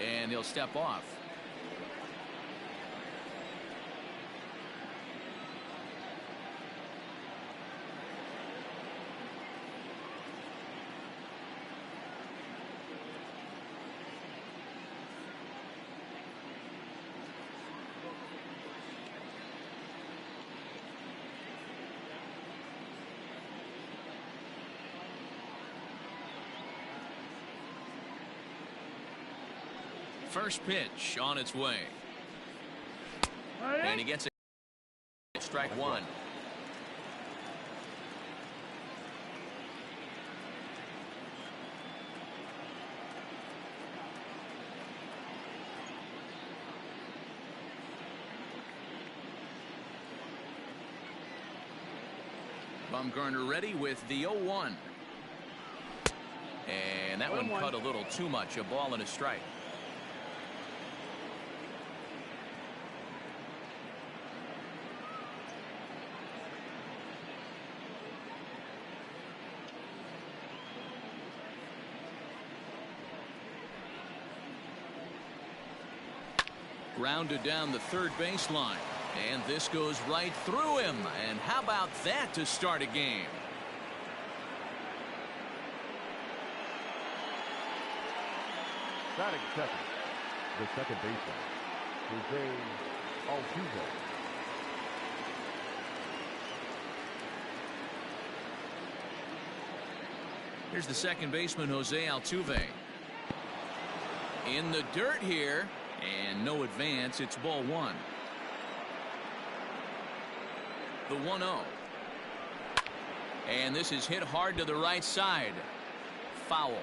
And he'll step off. First pitch on its way. And he gets a strike one. Bumgarner ready with the 0-1. And that one cut a little too much. A ball and a strike. Grounded down the third baseline. And this goes right through him. And how about that to start a game? Batting second, the second baseman, Jose Altuve. Here's the second baseman, Jose Altuve. In the dirt here. And no advance. It's ball one. The 1-0. And this is hit hard to the right side. Foul.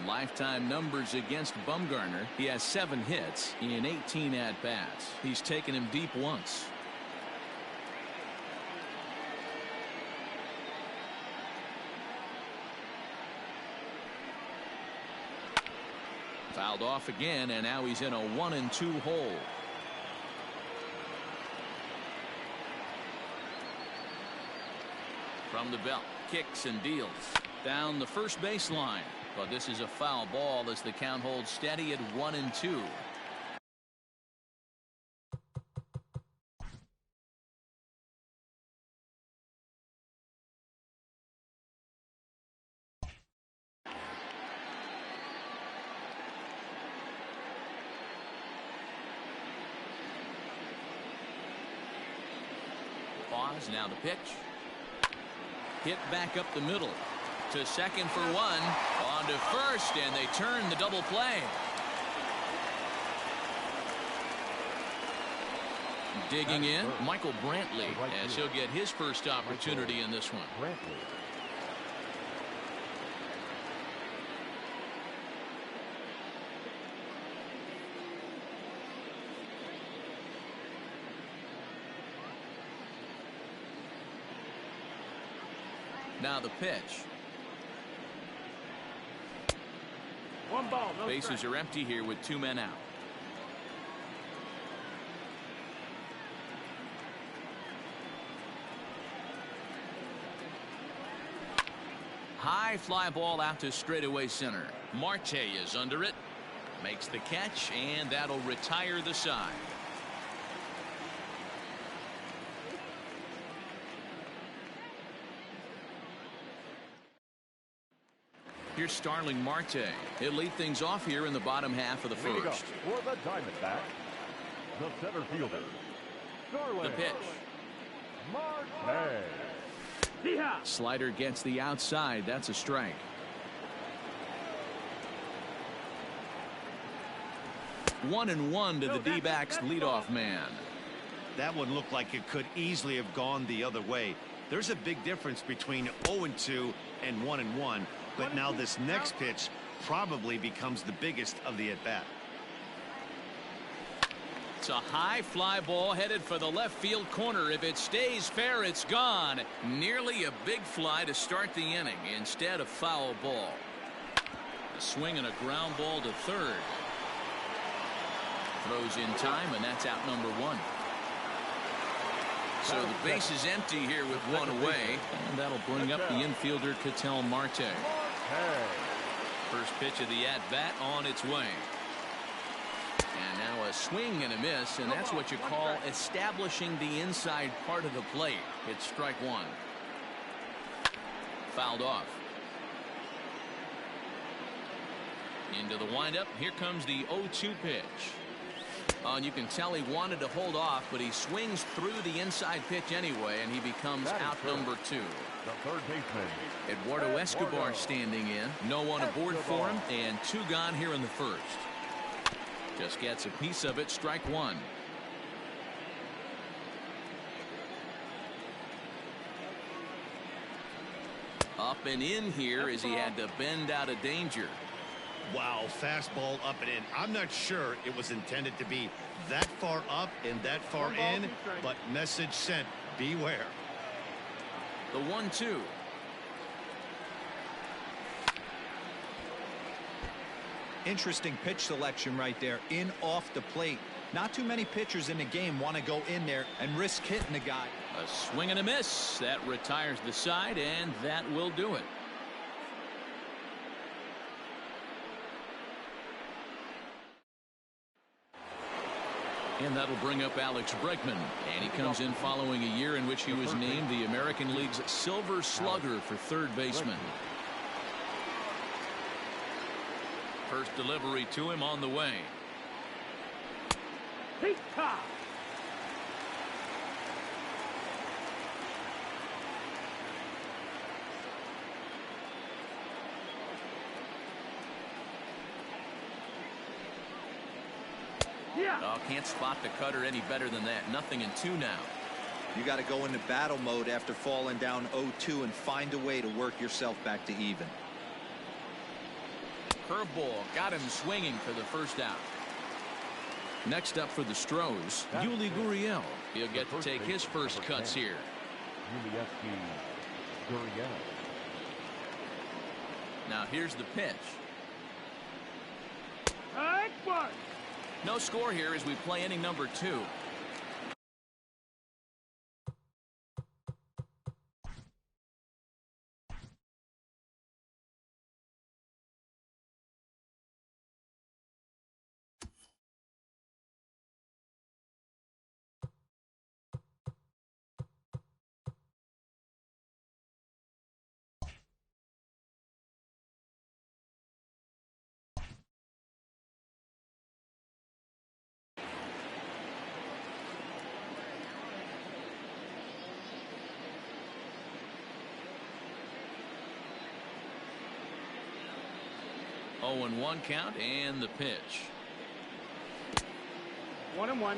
Lifetime numbers against Bumgarner. He has 7 hits in 18 at-bats. He's taken him deep once. Fouled off again, and now he's in a 1-2 hole. From the belt, kicks and deals down the first baseline. But this is a foul ball as the count holds steady at 1-2. Pause, now the pitch. Hit back up the middle. To second for one. On to first, and they turn the double play. Digging in, Michael Brantley, as he'll get his first opportunity in this one. Now the pitch. One ball, no Bases strike. are empty here with 2 men out. High fly ball out to straightaway center. Marte is under it. Makes the catch, and that'll retire the side. Here's Starling Marte. He'll lead things off here in the bottom half of the first. For the Diamondbacks, the center fielder, Starling The pitch. Marte. Slider gets the outside. That's a strike. One and one to the D-backs leadoff man. That one looked like it could easily have gone the other way. There's a big difference between 0-2 and 1-1. But now this next pitch probably becomes the biggest of the at-bat. It's a high fly ball headed for the left field corner. If it stays fair, it's gone. Nearly a big fly to start the inning. Instead, a foul ball. A swing and a ground ball to third. Throws in time, and that's out number one. So the base is empty here with one away, and that'll bring up the infielder Ketel Marte. First pitch of the at-bat on its way. And now a swing and a miss, and that's what you call establishing the inside part of the plate. It's strike one. Fouled off. Into the windup. Here comes the 0-2 pitch. And you can tell he wanted to hold off, but he swings through the inside pitch anyway, and he becomes out number 2. The third baseman, Eduardo Escobar standing in. No one aboard for him, and 2 gone here in the first. Just gets a piece of it. Strike one. Up and in here as he had to bend out of danger. Wow, fastball up and in. I'm not sure it was intended to be that far up and that far in, but message sent. Beware. The 1-2. Interesting pitch selection right there. In off the plate. Not too many pitchers in the game want to go in there and risk hitting the guy. A swing and a miss. That retires the side, and that will do it. And that'll bring up Alex Bregman. And he comes in following a year in which he was named the American League's Silver Slugger for third baseman. First delivery to him on the way. Pizza. Yeah. Oh, can't spot the cutter any better than that. Nothing in 2 now. You got to go into battle mode after falling down 0-2 and find a way to work yourself back to even. Curveball got him swinging for the first out. Next up for the Stros, Yuli Gurriel. He'll get to take his first cuts here. Yuli Gurriel. Now here's the pitch. One. No score here as we play inning number 2. Oh, and 1 count, and the pitch. 1-1.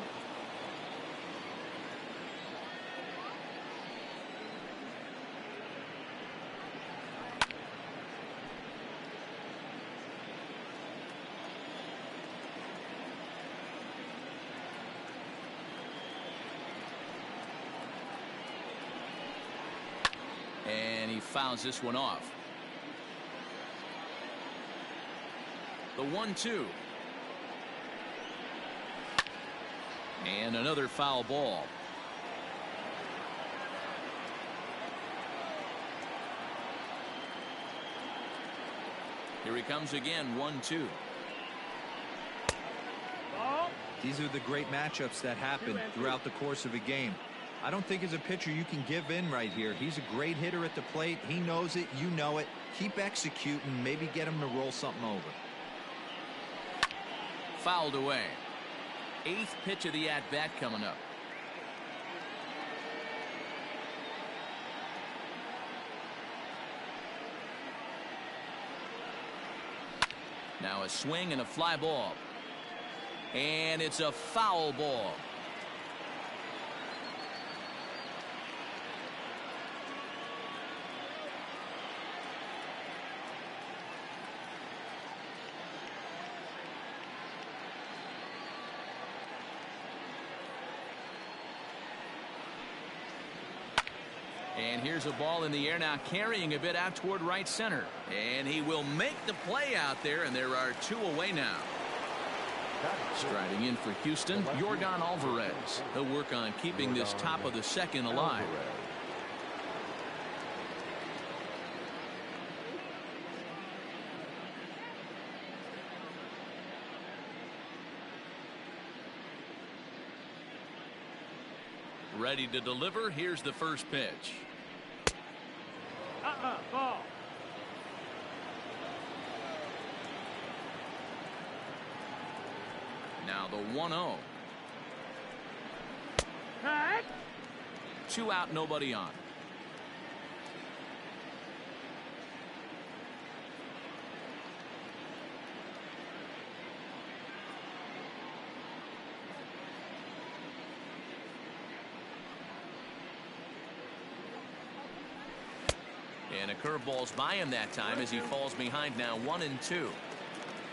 And he fouls this one off. The 1-2. And another foul ball. Here he comes again. 1-2. These are the great matchups that happen throughout the course of a game. I don't think as a pitcher you can give in right here. He's a great hitter at the plate. He knows it. You know it. Keep executing. Maybe get him to roll something over. Fouled away. 8th pitch of the at-bat coming up. Now a swing and a fly ball. And it's a foul ball. And here's a ball in the air now, carrying a bit out toward right center. And he will make the play out there, and there are 2 away now. Striding in for Houston, Yordan Alvarez. He'll work on keeping this top of the second alive. Ready to deliver. Here's the first pitch. Ball. Now the 1-0. Tag. 2 out, nobody on. And a curveball's by him that time as he falls behind now 1-2.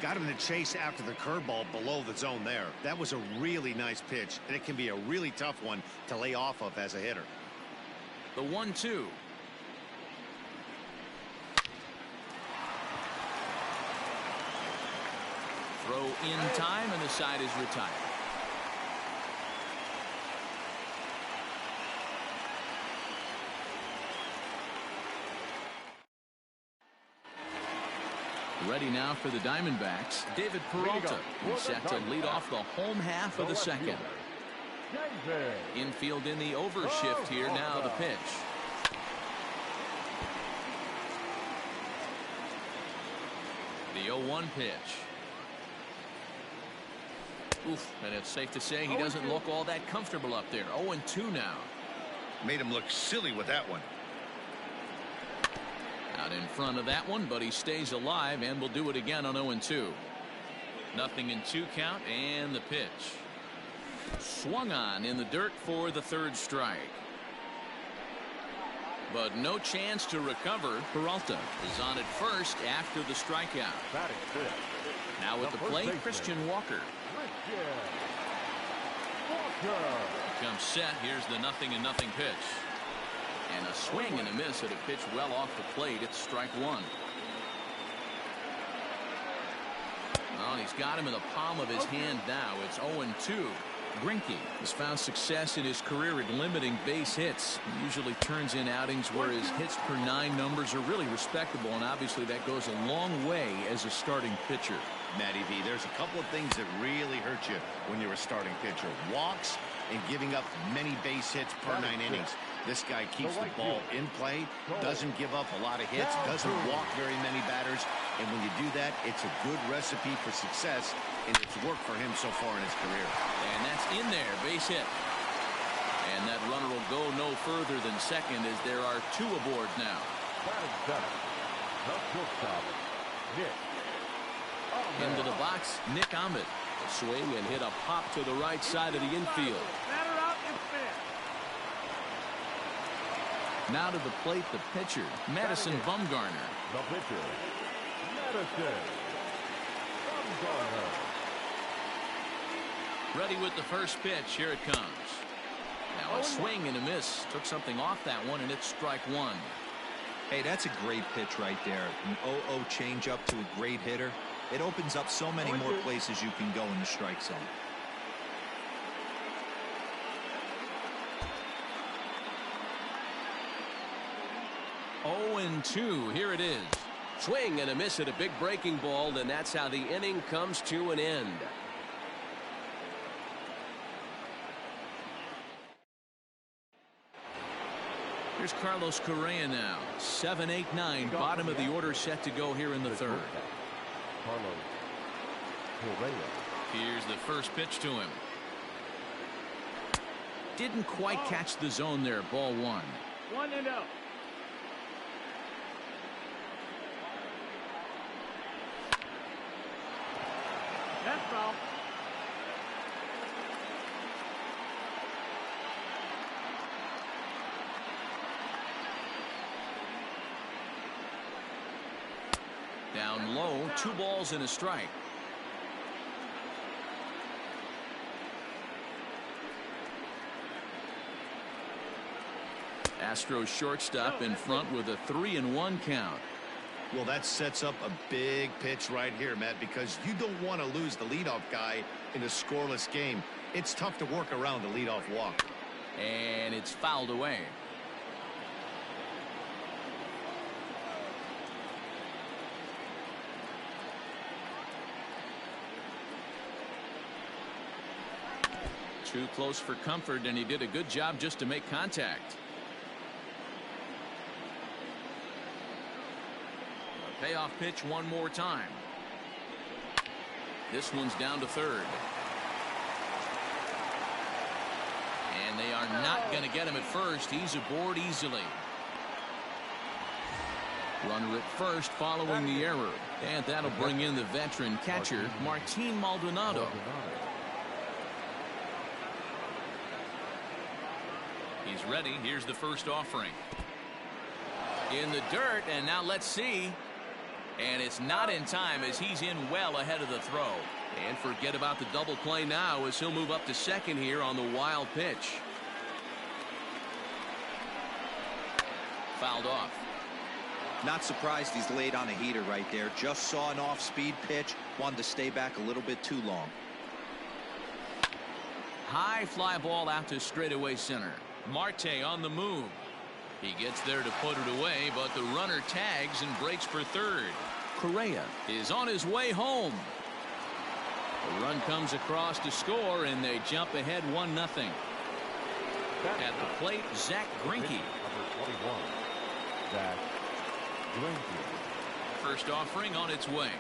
Got him to chase after the curveball below the zone there. That was a really nice pitch, and it can be a really tough one to lay off of as a hitter. The 1-2. Throw in time, and the side is retired. Ready now for the Diamondbacks, David Peralta, who's set to lead off the home half of the second. Infield in the overshift here. Now the pitch. The 0-1 pitch. Oof, and it's safe to say he doesn't look all that comfortable up there. 0-2 now. Made him look silly with that one. Out in front of that one, but he stays alive and will do it again on 0-2. 0-2 count, and the pitch. Swung on in the dirt for the third strike. But no chance to recover. Peralta is on at first after the strikeout. Now at the plate, Christian Walker. Comes set. Here's the 0-0 pitch. And a swing and a miss at a pitch well off the plate. It's strike one. Well, he's got him in the palm of his hand now. It's 0-2. Greinke has found success in his career at limiting base hits. He usually turns in outings where his hits per 9 numbers are really respectable, and obviously that goes a long way as a starting pitcher. Matty V, there's a couple of things that really hurt you when you're a starting pitcher. Walks and giving up many base hits per 9 innings. This guy keeps the ball in play, doesn't give up a lot of hits, doesn't walk very many batters, and when you do that, it's a good recipe for success, and it's worked for him so far in his career. And that's in there, base hit. And that runner will go no further than second as there are 2 aboard now. Into the box, Nick Ahmed. A swing and hit a pop to the right side of the infield. Now to the plate, the pitcher, Madison Bumgarner. The pitcher, Madison Bumgarner. Ready with the first pitch. Here it comes. Now a swing and a miss. Took something off that one, and it's strike one. Hey, that's a great pitch right there. An 0-0 changeup to a great hitter. It opens up so many more places you can go in the strike zone. And 2. Here it is. Swing and a miss at a big breaking ball, and that's how the inning comes to an end. Here's Carlos Correa now. 7, 8, 9. Bottom of the order set to go here in the third. Carlos Correa. Here's the first pitch to him. Didn't quite catch the zone there. Ball 1. 1-0. That's foul. Down low, 2 balls and a strike. Astros shortstop in front with a 3-1 count. Well, that sets up a big pitch right here, Matt, because you don't want to lose the leadoff guy in a scoreless game. It's tough to work around the leadoff walk. And it's fouled away. Too close for comfort, and he did a good job just to make contact. A payoff pitch one more time. This one's down to third. And they are not going to get him at first. He's aboard easily. Runner at first following the error. And that'll bring in the veteran catcher, Martin Maldonado. He's ready. Here's the first offering. In the dirt, and now let's see. And it's not in time as he's in well ahead of the throw. And forget about the double play now as he'll move up to second here on the wild pitch. Fouled off. Not surprised he's laid on a heater right there. Just saw an off-speed pitch. Wanted to stay back a little bit too long. High fly ball out to straightaway center. Marte on the move. He gets there to put it away, but the runner tags and breaks for third. Correa is on his way home. The run comes across to score, and they jump ahead 1-0. At the plate, Zach Greinke. Number 21, Zach Greinke. First offering on its way.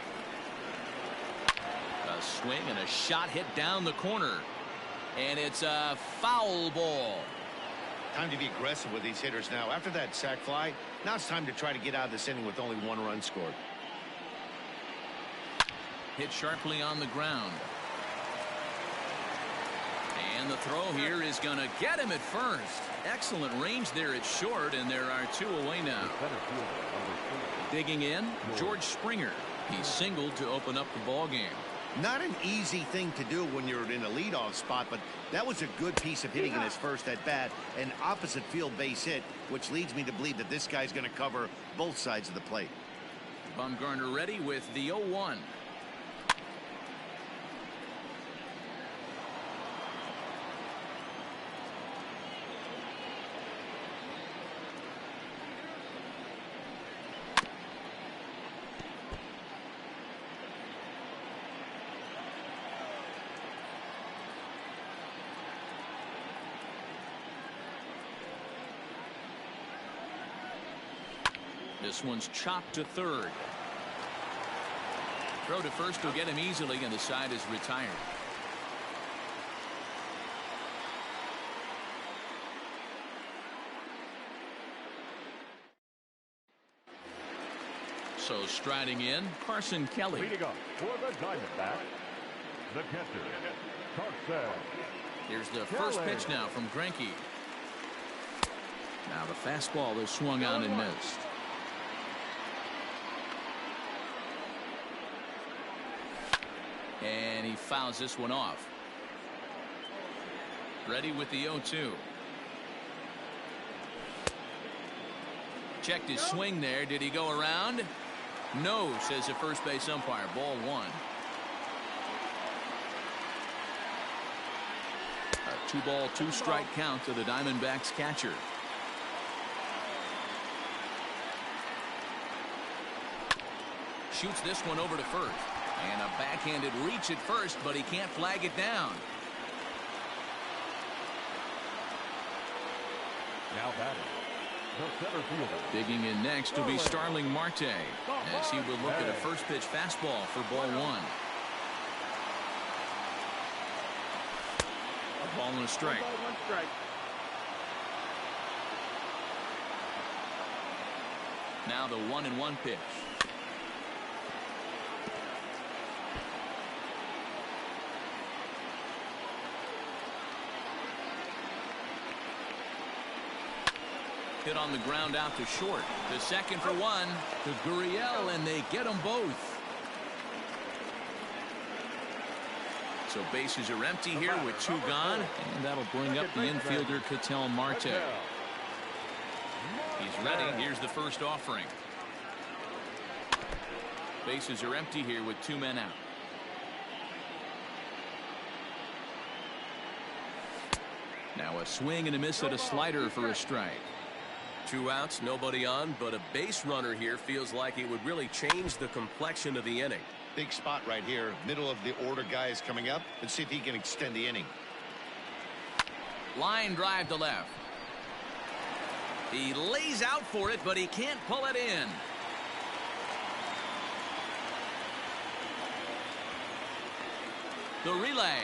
A swing and a shot hit down the corner. And it's a foul ball. Time to be aggressive with these hitters now. After that sac fly, now it's time to try to get out of this inning with only 1 run scored. Hit sharply on the ground. And the throw here is going to get him at first. Excellent range there at short, and there are 2 away now. Digging in, George Springer. He singled to open up the ball game. Not an easy thing to do when you're in a leadoff spot, but that was a good piece of hitting in his first at bat. An opposite field base hit, which leads me to believe that this guy's going to cover both sides of the plate. Bumgarner ready with the 0-1. This one's chopped to third. Throw to first will get him easily, and the side is retired. So striding in, Carson Kelly. Leading up for the Diamondbacks, the catcher, Carson. Here's the first pitch now from Greinke. Now the fastball is swung on and missed. And he fouls this one off. Ready with the 0-2. Checked his swing there. Did he go around? No, says the first base umpire. Ball 1. A 2-ball, 2-strike count to the Diamondbacks catcher. Shoots this one over to first. And a backhanded reach at first, but he can't flag it down. Now batting, the center fielder. Digging in next will be Starling Marte, as he will look at a first pitch fastball for ball 1. A ball and a strike. 1 strike. Now the 1-1 pitch. Hit on the ground out to short. The second for 1 to Gurriel, and they get them both. So bases are empty here with 2 gone, and that'll bring up the infielder Ketel Marte. He's ready. Here's the first offering. Bases are empty here with 2 men out. Now a swing and a miss at a slider for a strike. 2 outs, nobody on, but a base runner here feels like it would really change the complexion of the inning. Big spot right here. Middle of the order guy is coming up. Let's see if he can extend the inning. Line drive to left. He lays out for it, but he can't pull it in. The relay.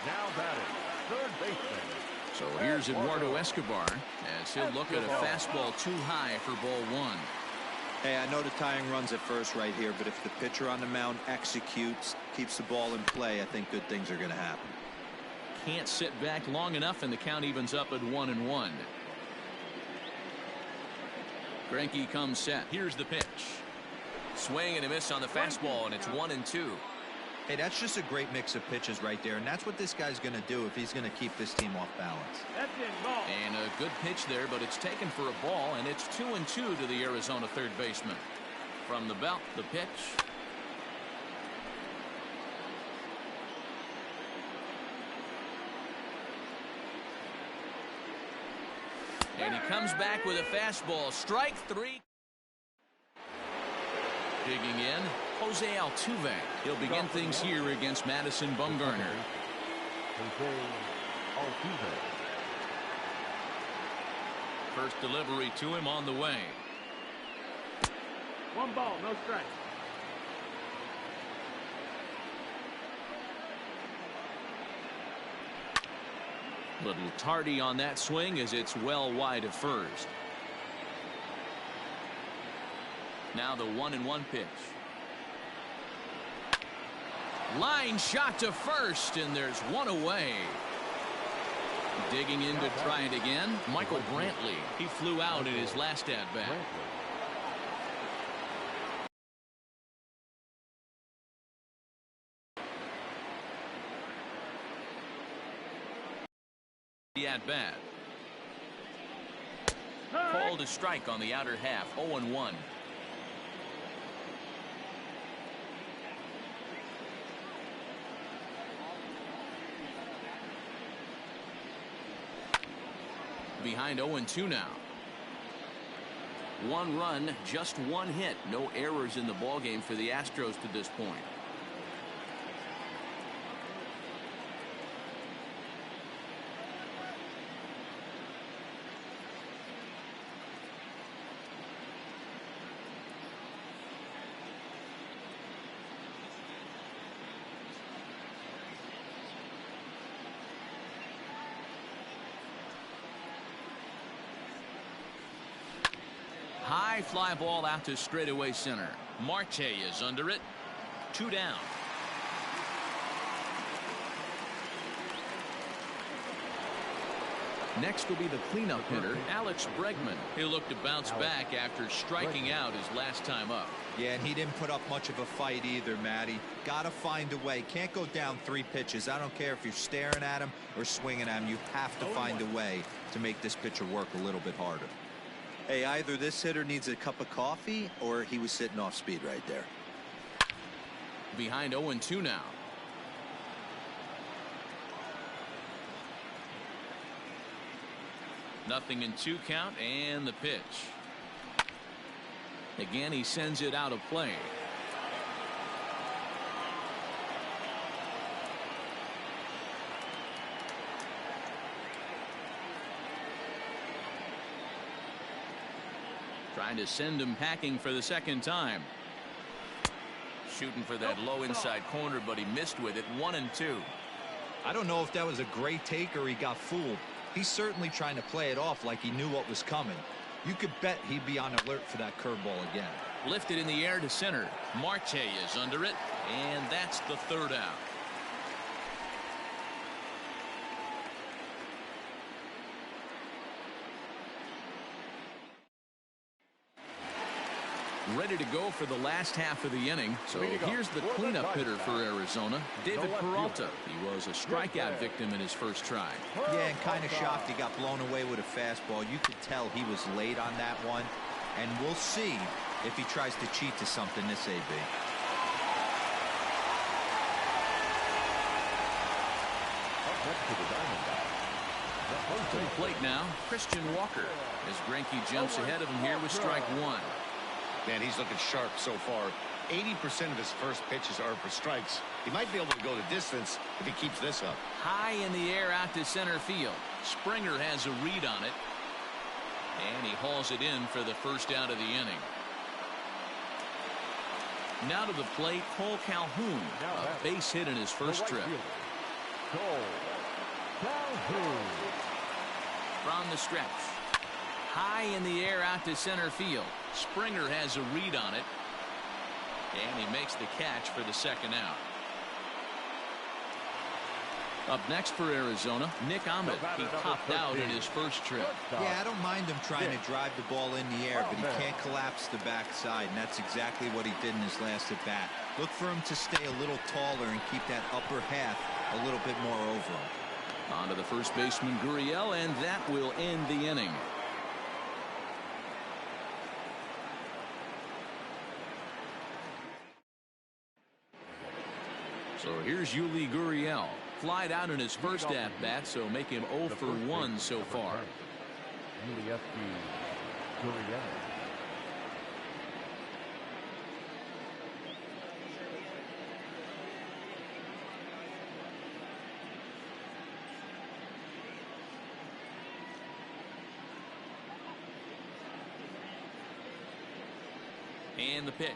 Now batting, third baseman. So here's Eduardo Escobar as he'll look at a fastball too high for ball one. Hey, I know the tying run's at first right here, but if the pitcher on the mound executes, keeps the ball in play, I think good things are going to happen. Can't sit back long enough, and the count evens up at 1-1. Greinke comes set. Here's the pitch. Swing and a miss on the fastball, and it's 1-2. Hey, that's just a great mix of pitches right there, and that's what this guy's going to do if he's going to keep this team off balance. That's in ball. And a good pitch there, but it's taken for a ball, and it's 2-2 to the Arizona third baseman. From the belt, the pitch. And he comes back with a fastball. Strike three. Digging in, Jose Altuve. He'll begin things here against Madison Bumgarner. Jose Altuve. First delivery to him on the way. 1 ball, no strike. Little tardy on that swing as it's well wide of first. Now the 1-1 pitch. Line shot to first, and there's one away. Digging in to try it again, Michael Brantley. He flew out in his last at bat. The at bat. Called a strike on the outer half. 0-1. Behind 0-2 now. 1 run, just 1 hit. No errors in the ballgame for the Astros to this point. High fly ball out to straightaway center. Marte is under it. 2 down. Next will be the cleanup hitter, Alex Bregman. He'll look to bounce back after striking out his last time up. Yeah, and he didn't put up much of a fight either, Matty. Got to find a way. Can't go down 3 pitches. I don't care if you're staring at him or swinging at him. You have to find a way to make this pitcher work a little bit harder. Hey, either this hitter needs a cup of coffee or he was sitting off speed right there. Behind 0-2 now. Nothing in 2 count, and the pitch. Again, he sends it out of play. Trying to send him packing for the second time. Shooting for that low inside corner, but he missed with it. 1-2. I don't know if that was a great take or he got fooled. He's certainly trying to play it off like he knew what was coming. You could bet he'd be on alert for that curveball again. Lifted in the air to center. Marte is under it, and that's the 3rd out. Ready to go for the last half of the inning. So here's the cleanup hitter for Arizona, David Peralta. He was a strikeout victim in his first try. Yeah, and kind of shocked he got blown away with a fastball. You could tell he was late on that one. And we'll see if he tries to cheat to something this AB. To the plate now, Christian Walker, as Greinke jumps ahead of him here with strike 1. Man, he's looking sharp so far. 80% of his first pitches are for strikes. He might be able to go the distance if he keeps this up. High in the air out to center field. Springer has a read on it. And he hauls it in for the first out of the inning. Now to the plate, Cole Calhoun. A base hit in his first trip. Cole Calhoun. From the stretch. High in the air out to center field. Springer has a read on it. And he makes the catch for the second out. Up next for Arizona, Nick Ahmed. He topped out in his first trip. Yeah, I don't mind him trying to drive the ball in the air, but he can't collapse the backside, and that's exactly what he did in his last at-bat. Look for him to stay a little taller and keep that upper half a little bit more over him. On to the first baseman, Gurriel, and that will end the inning. So here's Yuli Gurriel. Flied out in his first at-bat, so make him 0 for 1 so far. Yuli Gurriel. And the pitch.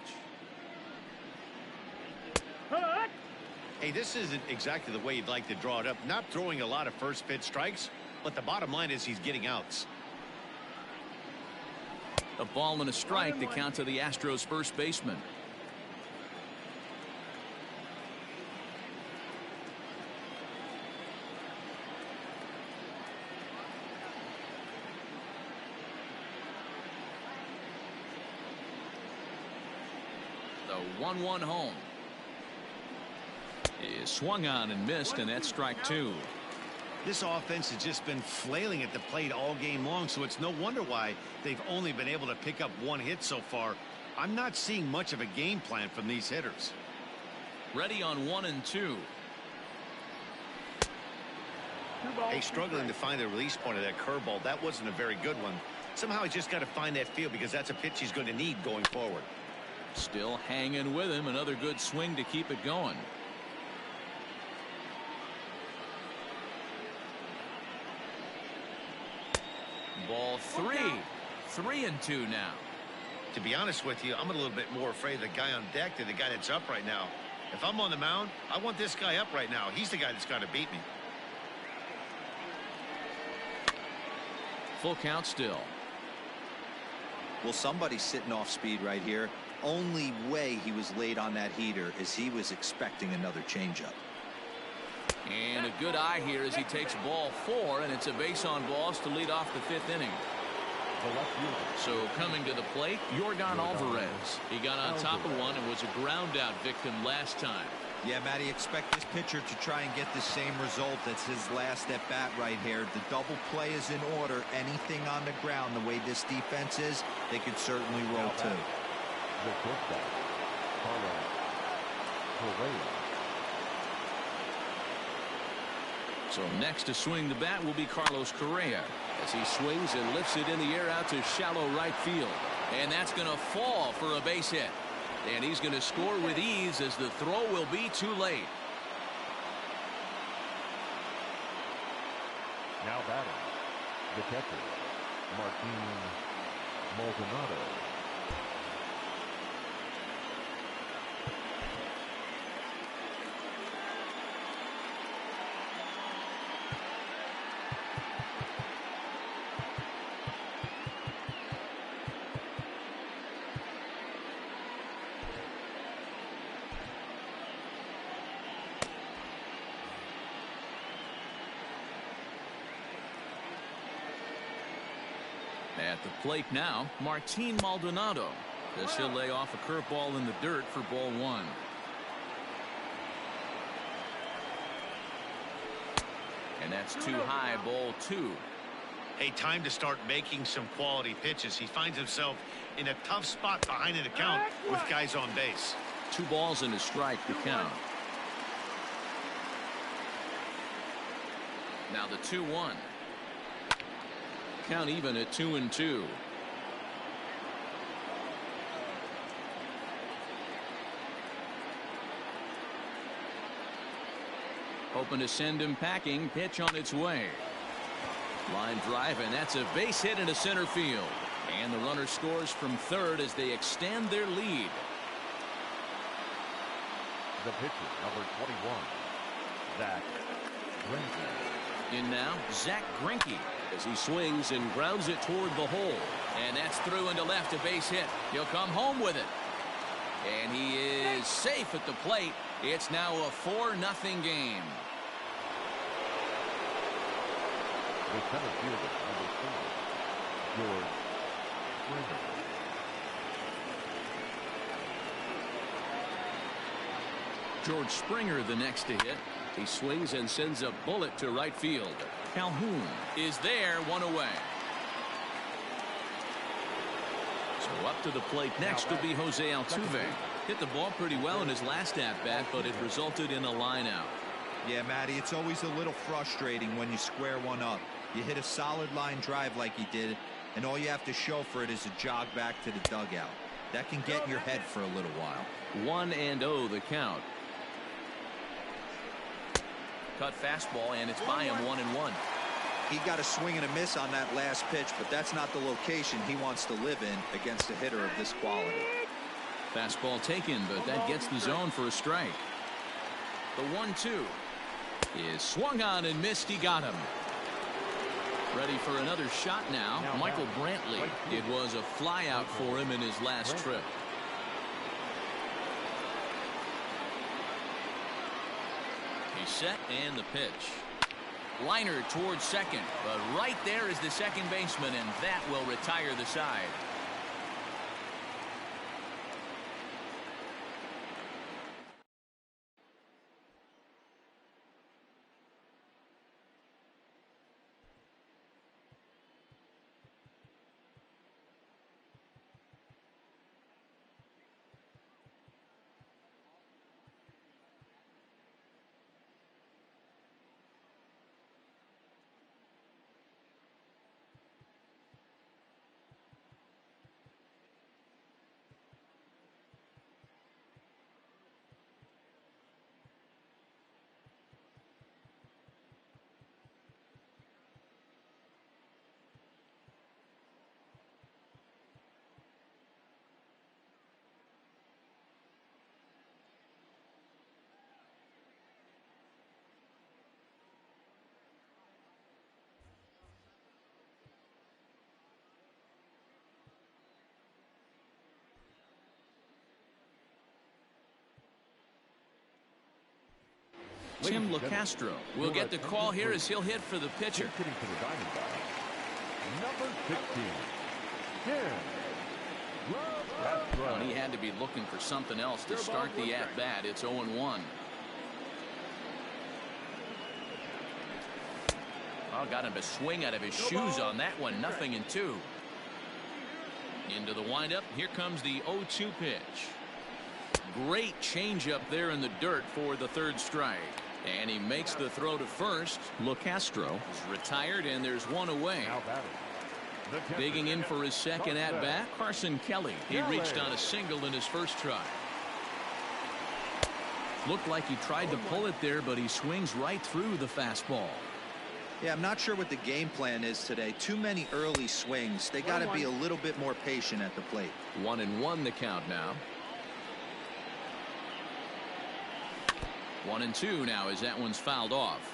Hey, this isn't exactly the way you'd like to draw it up. Not throwing a lot of first pitch strikes, but the bottom line is he's getting outs. A ball and a strike to count to the Astros first baseman. The 1-1 home. Is swung on and missed, and that's strike 2. This offense has just been flailing at the plate all game long, so it's no wonder why they've only been able to pick up 1 hit so far. I'm not seeing much of a game plan from these hitters. Ready on 1 and 2. Hey, struggling to find the release point of that curveball. That wasn't a very good one. Somehow he's just got to find that feel, because that's a pitch he's going to need going forward. Still hanging with him. Another good swing to keep it going. Ball 3. 3 and 2 now. To be honest with you, I'm a little bit more afraid of the guy on deck than the guy that's up right now. If I'm on the mound, I want this guy up right now. He's the guy that's got to beat me. Full count still. Well, somebody's sitting off speed right here. Only way he was late on that heater is he was expecting another changeup. And a good eye here as he takes ball 4, and it's a base on balls to lead off the 5th inning. So coming to the plate, Yordan Alvarez. He got on top of one and was a ground out victim last time. Yeah, Matty, expect this pitcher to try and get the same result as his last at bat right here. The double play is in order. Anything on the ground, the way this defense is, they could certainly roll too. So next to swing the bat will be Carlos Correa as he swings and lifts it in the air out to shallow right field. And that's going to fall for a base hit. And he's going to score with ease as the throw will be too late. Now batting, the catcher, Martin Maldonado. At the plate now, Martin Maldonado, as he'll lay off a curveball in the dirt for ball 1. And that's too high, ball 2. Hey, time to start making some quality pitches. He finds himself in a tough spot behind an account with guys on base. 2 balls and a strike to count. Now the 2-1. Count even at 2 and 2. Hoping to send him packing. Pitch on its way. Line drive, and that's a base hit into center field. And the runner scores from third as they extend their lead. The pitcher, number 21, Zack Greinke. In now, Zack Greinke as he swings and grounds it toward the hole. And that's through into left, a base hit. He'll come home with it. And he is safe at the plate. It's now a 4-0 game. The center fielder, number 4, George Springer. George Springer the next to hit. He swings and sends a bullet to right field. Calhoun is there, one away. So up to the plate next will be Jose Altuve. Hit the ball pretty well in his last at-bat, but it resulted in a line-out. Yeah, Matty, it's always a little frustrating when you square one up. You hit a solid line drive like he did, and all you have to show for it is a jog back to the dugout. That can get in your head for a little while. 1-0 the count. Cut fastball, and it's by him, 1-1. He got a swing and a miss on that last pitch, but that's not the location he wants to live in against a hitter of this quality. Fastball taken, but that gets the zone for a strike. The 1-2 is swung on and missed. He got him. Ready for another shot now. Michael Brantley. It was a fly out for him in his last trip. He's set, and the pitch. Liner towards second, but right there is the second baseman, and that will retire the side. Tim Locastro will get the call here as he'll hit for the pitcher. Hitting for the Diamondbacks, number 15, Tim Locastro. Well, he had to be looking for something else to start the at-bat. It's 0-1. Oh, got him to swing out of his shoes on that one. 0-2. Into the windup. Here comes the 0-2 pitch. Great changeup there in the dirt for the third strike. And he makes the throw to first. Locastro is retired, and there's one away. Digging in for his second at-bat, Carson Kelly. He reached on a single in his first try. Looked like he tried to pull it there, but he swings right through the fastball. Yeah, I'm not sure what the game plan is today. Too many early swings. They got to be a little bit more patient at the plate. 1-1 the count now. 1-2 now as that one's fouled off.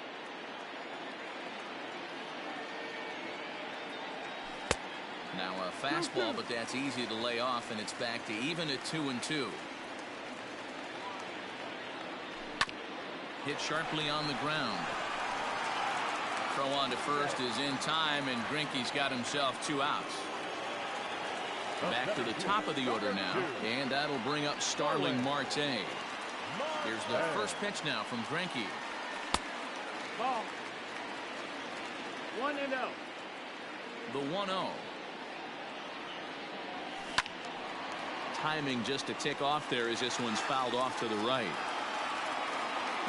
Now a fastball, but that's easy to lay off, and it's back to even at 2-2. Hit sharply on the ground. Throw on to first is in time, and Greinke's got himself 2 outs. Back to the top of the order now, and that'll bring up Starling Marte. Here's the first pitch now from Greinke. Ball. 1-0. The 1-0. Timing just to tick off there as this one's fouled off to the right.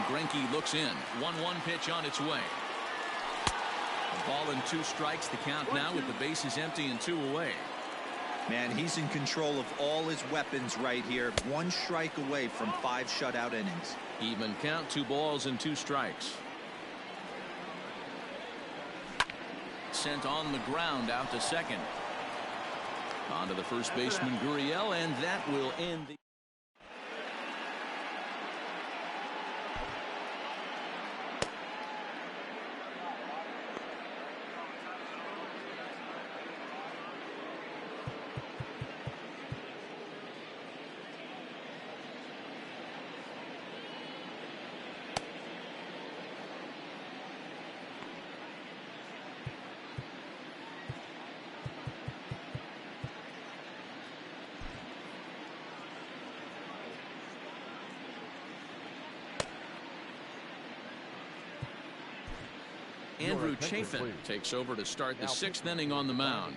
Greinke looks in. 1-1 pitch on its way. A ball and 2 strikes. The count now with the bases empty and 2 away. Man, he's in control of all his weapons right here. 1 strike away from 5 shutout innings. Even count, 2 balls and 2 strikes. sent on the ground out to second. On to the first baseman, Gurriel, and that will end the. Andrew Chafin takes over to start the 6th inning on the mound.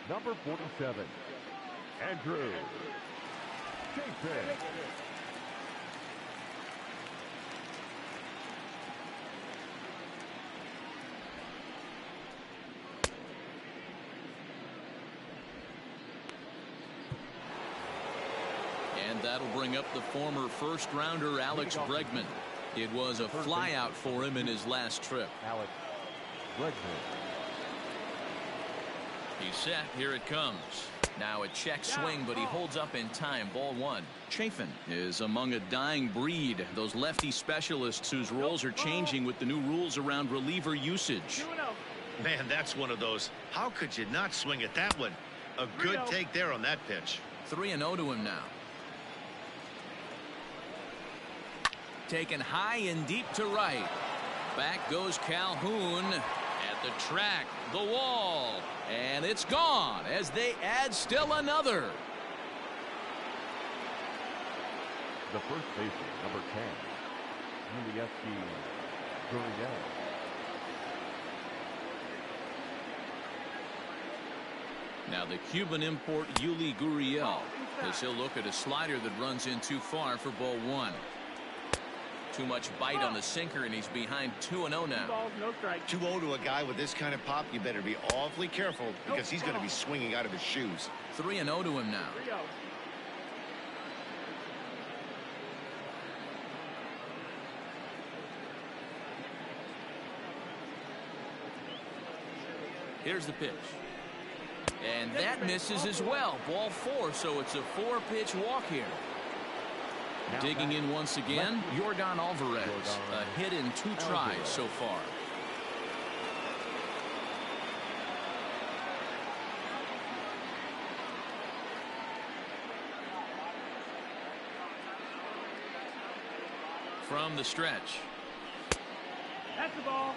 Number 47, Andrew Chafin. And that'll bring up the former first-rounder Alex Bregman. It was a flyout for him in his last trip. Alex Bregman. He's set. Here it comes. Now a check swing, but he holds up in time. Ball 1. Chafin is among a dying breed. Those lefty specialists whose roles are changing with the new rules around reliever usage. Man, that's one of those. How could you not swing at that one? A good take there on that pitch. 3-0 to him now. Taken high and deep to right. Back goes Calhoun at the track, the wall, and it's gone as they add still another. The first baseman, number 10, Yuli Gurriel. Now the Cuban import Yuli Gurriel, as he'll look at a slider that runs in too far for ball 1. Too much bite on the sinker, and he's behind 2-0 now. 2-0 to a guy with this kind of pop, you better be awfully careful because he's going to be swinging out of his shoes. 3-0 to him now. Here's the pitch. And that misses as well. Ball 4, so it's a 4-pitch walk here. Digging in once again, Yordan Alvarez. A hit in 2 tries so far. From the stretch. That's the ball.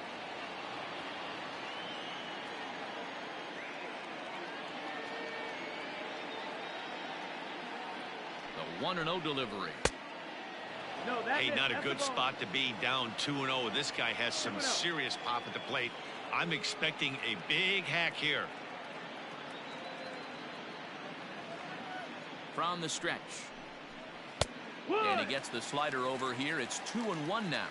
The 1-0 delivery. No, hey, not a good spot to be, down 2-0. This guy has some serious pop at the plate. I'm expecting a big hack here. From the stretch. And he gets the slider over here. It's 2-1 now.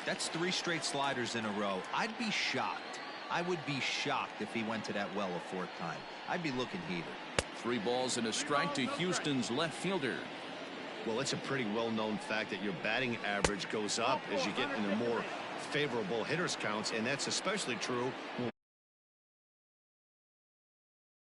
That's 3 straight sliders in a row. I'd be shocked. I would be shocked if he went to that well a 4th time. I'd be looking heated. 3 balls and a strike to Houston's left fielder. Well, it's a pretty well-known fact that your batting average goes up as you get into more favorable hitters counts, and that's especially true